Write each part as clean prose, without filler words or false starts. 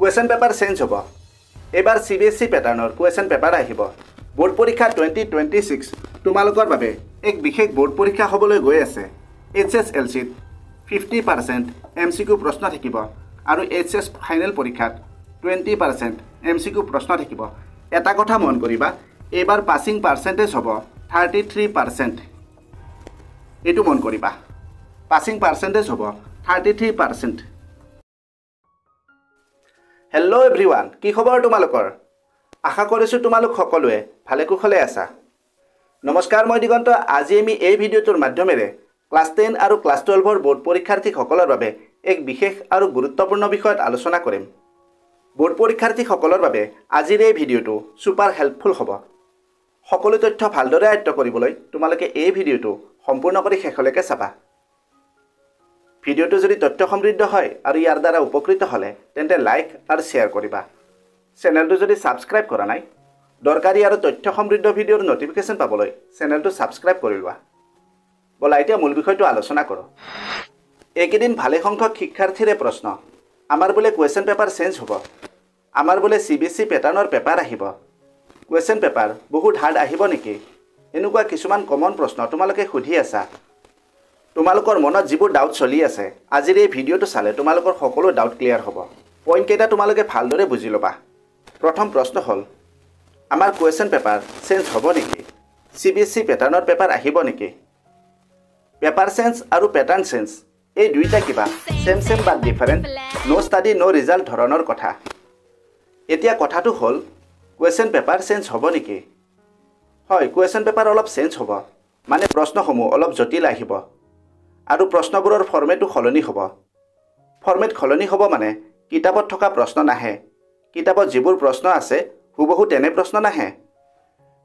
Question paper change হ'ব এবাৰ CBSE পেটাৰ্ণৰ question paper আহিব বোৰ্ড পৰীক্ষা 2026 তোমালোকৰ বাবে এক বিশেষ বোৰ্ড পৰীক্ষা হ'বলৈ গৈ আছে HSLCত 50% MCQ প্ৰশ্ন থাকিব আৰু HS ফাইনেল পৰীক্ষাত 20% MCQ প্ৰশ্ন থাকিব এটা কথা মন কৰিবা এবাৰ পাছিং পাৰ্চেন্টেজ হ'ব 33% এটো মন কৰিবা পাছিং পাৰ্চেন্টেজ হ'ব 33% হেল্ল' এভৰিৱান কি খবৰ তোমালোকৰ আশা কৰিছো তোমালোক সকলোৱে ভালে কুশলে আছা নমস্কাৰ মই দিগন্ত আজি আমি এই ভিডিঅ'টোৰ মাধ্যমেৰে ক্লাছ 10 আৰু ক্লাছ 12 ৰ বোৰ্ড পৰীক্ষাৰ্থীসকলৰ বাবে এক বিশেষ আৰু গুৰুত্বপূৰ্ণ বিষয়ত আলোচনা কৰিম বোৰ্ড পৰীক্ষাৰ্থীসকলৰ বাবে আজিৰ এই ভিডিঅ'টো সুপাৰ হেল্পফুল হ'ব সকলো তথ্য ভালদৰে আয়ত্ত কৰিবলৈ তোমালোকে এই ভিডিঅ'টো সম্পূৰ্ণ কৰি শেষলৈকে চাবা ভিডিঅ'টো যদি তথ্য সমৃদ্ধ হয় আৰু ইয়াৰ দ্বাৰা উপকৃত হ'লে তেন্তে লাইক আৰু শ্বেয়াৰ কৰিবা চেনেলটো যদি সাবস্ক্ৰাইব কৰা নাই দৰকাৰী আৰু তথ্য সমৃদ্ধ ভিডিঅ'ৰ নটিফিকেশ্যন পাবলৈ চেনেলটো সাবস্ক্ৰাইব কৰি লোৱা বলা এতিয়া মূল বিষয়টো আলোচনা কৰোঁ এইকেইদিন ভালে সংখ্যক শিক্ষাৰ্থীৰে প্ৰশ্ন আমাৰ বোলে কুৱেশ্যন পেপাৰ চেঞ্জ হ'ব আমাৰ বোলে CBSE পেটাৰ্ণৰ পেপাৰ আহিব কুৱেশ্যন পেপাৰ বহুত হাৰ্ড আহিব নেকি এনেকুৱা কিছুমান কমন প্ৰশ্ন তোমালোকে সুধি আছা তোমালোকৰ মনত যিবোৰ ডাউট চলি আছে আজিৰ এই ভিডিঅ'টো চালে তোমালোকৰ সকলো ডাউট ক্লিয়াৰ হ'ব পইণ্ট কেইটা তোমালোকে ভালদৰে বুজি ল'বা প্ৰথম প্ৰশ্ন হ'ল আমাৰ কুৱেশ্যন পেপাৰ চেঞ্জ হ'ব নেকি CBSE পেটাৰ্ণৰ পেপাৰ আহিব নেকি পেপাৰ চেঞ্জ আৰু পেটাৰ্ণ চেঞ্জ এই দুইটা কিবা সেম বাট ডিফাৰেণ্ট নো ষ্টাডি নো ৰিজাল্ট ধৰণৰ কথা এতিয়া কথাটো হ'ল কুৱেশ্যন পেপাৰ চেঞ্জ হ'ব নেকি হয় কুৱেশ্যন পেপাৰ অলপ চেঞ্জ হ'ব মানে প্ৰশ্নসমূহ অলপ জটিল আহিব আৰু প্ৰশ্নবোৰৰ ফৰ্মেটো সলনি হ'ব ফৰ্মেট সলনি হ'ব মানে কিতাপত থকা প্ৰশ্ন নাহে কিতাপত যিবোৰ প্ৰশ্ন আছে হুবহু তেনে প্ৰশ্ন নাহে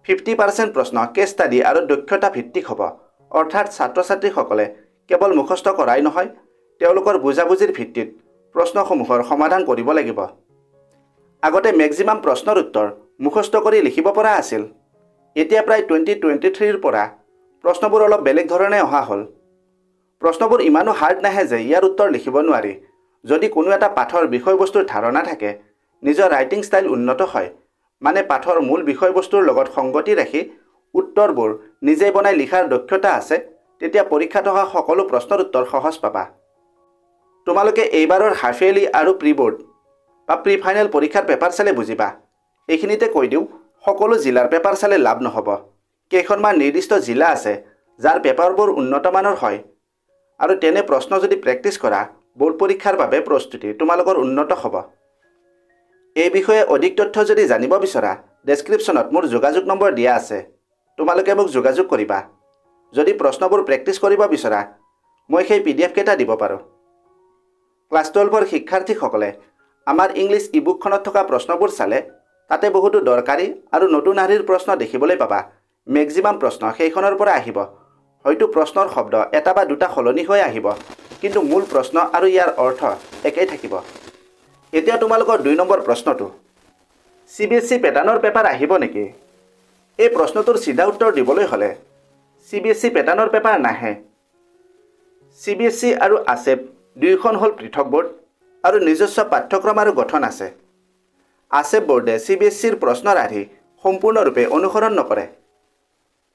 50% প্ৰশ্ন কেছ ষ্টাডি আৰু দক্ষতা ভিত্তিক হ'ব অৰ্থাৎ ছাত্ৰ ছাত্ৰীসকলে কেৱল মুখস্থ কৰাই নহয় তেওঁলোকৰ বুজাবুজিৰ ভিত্তিত প্ৰশ্নসমূহৰ সমাধান কৰিব লাগিব আগতে মেক্সিমাম প্ৰশ্নৰ উত্তৰ মুখস্থ কৰি লিখিব পৰা আছিল এতিয়া প্ৰায় 2023 ৰ পৰা প্ৰশ্নবোৰ অলপ বেলেগ ধৰণে অহা হ'ল প্ৰশ্নবোৰ ইমানো হাৰ্ড নাহে যে ইয়াৰ উত্তৰ লিখিব নোৱাৰি যদি কোনো এটা পাঠৰ বিষয়বস্তুৰ ধাৰণা থাকে নিজৰ ৰাইটিং ষ্টাইল উন্নত হয় মানে পাঠৰ মূল বিষয়বস্তুৰ লগত সংগতি ৰাখি উত্তৰবোৰ নিজে বনাই লিখাৰ দক্ষতা আছে তেতিয়া পৰীক্ষাত অহা সকলো প্ৰশ্নৰ উত্তৰ সহজ পাবা তোমালোকে এইবাৰৰ হাফ ইয়াৰলি আৰু প্ৰি বোৰ্ড বা প্ৰি ফাইনেল পৰীক্ষাৰ পেপাৰ চালে বুজিবা এইখিনিতে কৈ দিওঁ সকলো জিলাৰ পেপাৰ চালে লাভ নহ'ব কেইখনমান নিৰ্দিষ্ট জিলা আছে যাৰ পেপাৰবোৰ উন্নত মানৰ হয় আৰু তেনে প্ৰশ্ন যদি প্ৰেক্টিছ কৰা বোৰ্ড পৰীক্ষাৰ বাবে প্ৰস্তুতি তোমালোকৰ উন্নত হ'ব এই বিষয়ে অধিক তথ্য যদি জানিব বিচৰা ডেছক্ৰিপশ্যনত মোৰ যোগাযোগ নম্বৰ দিয়া আছে তোমালোকে মোক যোগাযোগ কৰিবা যদি প্ৰশ্নবোৰ প্ৰেক্টিছ কৰিব বিচৰা মই সেই PDF কেইটা দিব পাৰোঁ ক্লাছ 12 ৰ শিক্ষাৰ্থীসকলে আমাৰ ইংলিছ ইবুকখনত থকা প্ৰশ্নবোৰ চালে তাতে বহুতো দৰকাৰী আৰু নতুন আৰ্হিৰ প্ৰশ্ন দেখিবলৈ পাবা মেক্সিমাম প্ৰশ্ন সেইখনৰ পৰা আহিব হয়তো প্ৰশ্নৰ শব্দ এটা বা দুটা সলনি হৈ আহিব কিন্তু মূল প্ৰশ্ন আৰু ইয়াৰ অৰ্থ একেই থাকিব এতিয়া তোমালোকৰ 2 নম্বৰ প্ৰশ্নটো CBSE পেটাৰ্ণৰ পেপাৰ আহিব নেকি এই প্ৰশ্নটোৰ সিধা উত্তৰ দিবলৈ হ'লে CBSE পেটাৰ্ণৰ পেপাৰ নাহে CBSE আৰু ASEP দুইখন হ'ল পৃথক বোৰ্ড আৰু নিজস্ব পাঠ্যক্ৰম আৰু গঠন আছে ASEP বোৰ্ডে CBSE ৰ প্ৰশ্নৰ আৰ্হি সম্পূৰ্ণৰূপে অনুসৰণ নকৰে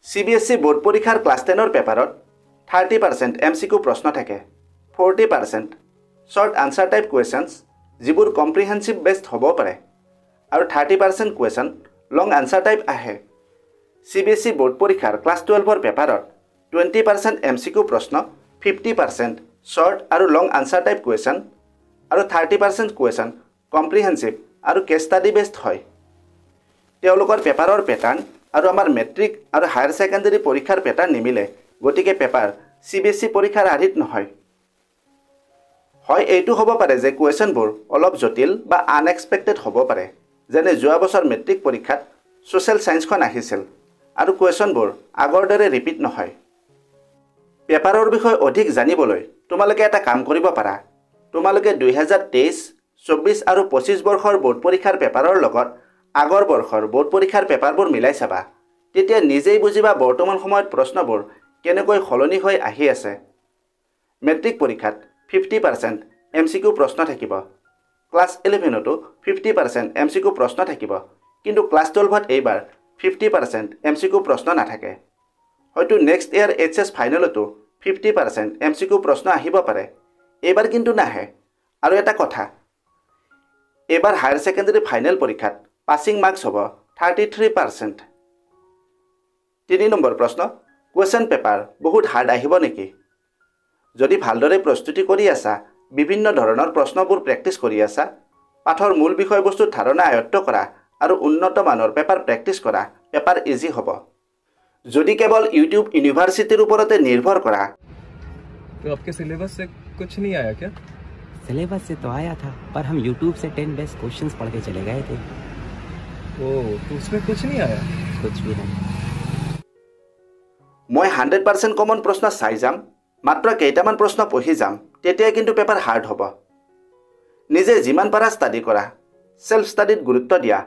CBSE বোৰ্ড পৰীক্ষাৰ ক্লাছ 10 ৰ পেপাৰত 30% MCQ প্ৰশ্ন থাকে 40% শৰ্ট আনসাৰ টাইপ কুৱেশ্যনছ যিবোৰ কম্প্ৰিহেনসিভ বেসড হ'ব পাৰে আৰু 30% কুৱেশ্যন লং আনসাৰ টাইপ আহে CBSE বোৰ্ড পৰীক্ষাৰ ক্লাছ 12 ৰ পেপাৰত 20% MCQ প্ৰশ্ন 50% শৰ্ট আৰু লং আনসাৰ টাইপ কুৱেশ্যন আৰু 30% কুৱেশ্যন কম্প্ৰিহেনসিভ আৰু কেছ ষ্টাডি বেসড হয় তেওঁলোকৰ পেপাৰৰ পেটাৰ্ণ আৰু আমাৰ মেট্ৰিক আৰু হায়াৰ সেকেন্ডাৰী পৰীক্ষাৰ পেটাৰ্ণ নিমিলে গতিকে পেপাৰ CBSE পৰীক্ষাৰ আৰ্হিত নহয় হয় এইটো হ'ব পাৰে যে কুৱেশ্যনবোৰ অলপ জটিল বা আনএক্সপেক্টেড হ'ব পাৰে যেনে যোৱা বছৰ মেট্ৰিক পৰীক্ষাত সোশ্যাল সায়েন্সখন আহিছিল আৰু কুৱেশ্যনবোৰ আগৰ দৰে ৰিপিট নহয় পেপাৰৰ বিষয়ে অধিক জানিবলৈ তোমালোকে এটা কাম কৰিব পাৰা তোমালোকে 2023 24 আৰু 25 বৰ্ষৰ বোৰ্ড পৰীক্ষাৰ পেপাৰৰ লগত আগৰ বৰ্ষৰ বোৰ্ড পৰীক্ষাৰ পেপাৰবোৰ মিলাই চাবা তেতিয়া নিজেই বুজিবা বৰ্তমান সময়ত প্ৰশ্নবোৰ কেনেকৈ সলনি হৈ আহি আছে মেট্ৰিক পৰীক্ষাত 50% MCQ প্ৰশ্ন থাকিব ক্লাছ 11তো 50% MCQ প্ৰশ্ন থাকিব, কিন্তু ক্লাছ 12ত এইবাৰ 50% MCQ প্ৰশ্ন নাথাকে। হয়তো নেক্সট ইয়াৰ HS ফাইনেলতো 50% MCQ প্ৰশ্ন আহিব পাৰে, এইবাৰ কিন্তু নাহে। আৰু এটা কথা, এইবাৰ হায়াৰ ছেকেণ্ডাৰী ফাইনেল পৰীক্ষাত পাছিং মাৰ্কছ হ'ব 33%। 3 নম্বৰ প্ৰশ্ন, কুৱেশ্যন পেপাৰ বহুত হাৰ্ড আহিব নেকি? যদি ভালদৰে প্ৰস্তুতি কৰি আছা, বিভিন্ন ধৰণৰ প্ৰশ্নবোৰ প্ৰেক্টিছ কৰি আছা, পাঠৰ মূল বিষয়বস্তুৰ ধাৰণা আয়ত্ত কৰা আৰু উন্নত মানৰ পেপাৰ প্ৰেক্টিছ কৰা, পেপাৰ ইজি হ'ব। যদি কেৱল ইউটিউব ইউনিভাৰ্চিটিৰ ওপৰতে নিৰ্ভৰ কৰা, तो आपके सिलेबस से कुछ नहीं आया क्या? सिलेबस से तो आया था, पर हम YouTube से 10 बेस्ट क्वेश्चंस पढ़ के चले गए थे। ओह, तो उसमें कुछ नहीं आया? कुछ भी नहीं। মই 100% কমন প্ৰশ্ন চাই যাম, মাত্ৰ কেইটামান প্ৰশ্ন পঢ়ি যাম, তেতিয়া কিন্তু পেপাৰ হাৰ্ড হ'ব। নিজে যিমান পাৰা ষ্টাডি কৰা, সেল্ফ ষ্টাডিত গুৰুত্ব দিয়া,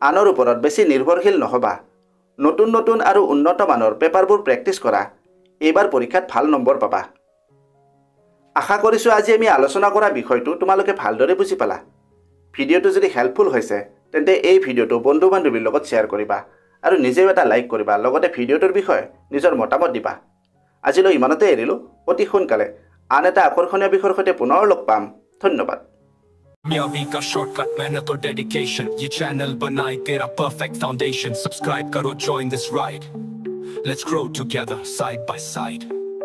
আনৰ ওপৰত বেছি নিৰ্ভৰশীল নহবা, নতুন নতুন আৰু উন্নত মানৰ পেপাৰবোৰ প্ৰেক্টিছ কৰা, এইবাৰ পৰীক্ষাত ভাল নম্বৰ পাবা। আশা কৰিছোঁ আজি আমি আলোচনা কৰা বিষয়টো তোমালোকে ভালদৰে বুজি পালা। ভিডিঅ'টো যদি হেল্পফুল হৈছে, তেন্তে এই ভিডিঅ'টো বন্ধু বান্ধৱীৰ লগত শ্বেয়াৰ কৰিবা আৰু নিজেও এটা লাইক কৰিবা, লগতে ভিডিঅ'টোৰ বিষয়ে নিজৰ মতামত দিবা। আজিলৈ ইমানতে এৰিলোঁ, অতি সোনকালে আন এটা আকৰ্ষণীয় বিষয়ৰ সৈতে পুনৰ লগ পাম। ধন্যবাদ। कामयाबी का शॉर्टकट, मेहनत और डेडिकेशन, ये चैनल बनाए तेरा परफेक्ट फाउंडेशन। सब्सक्राइब करो, join this ride, let's grow together side by side.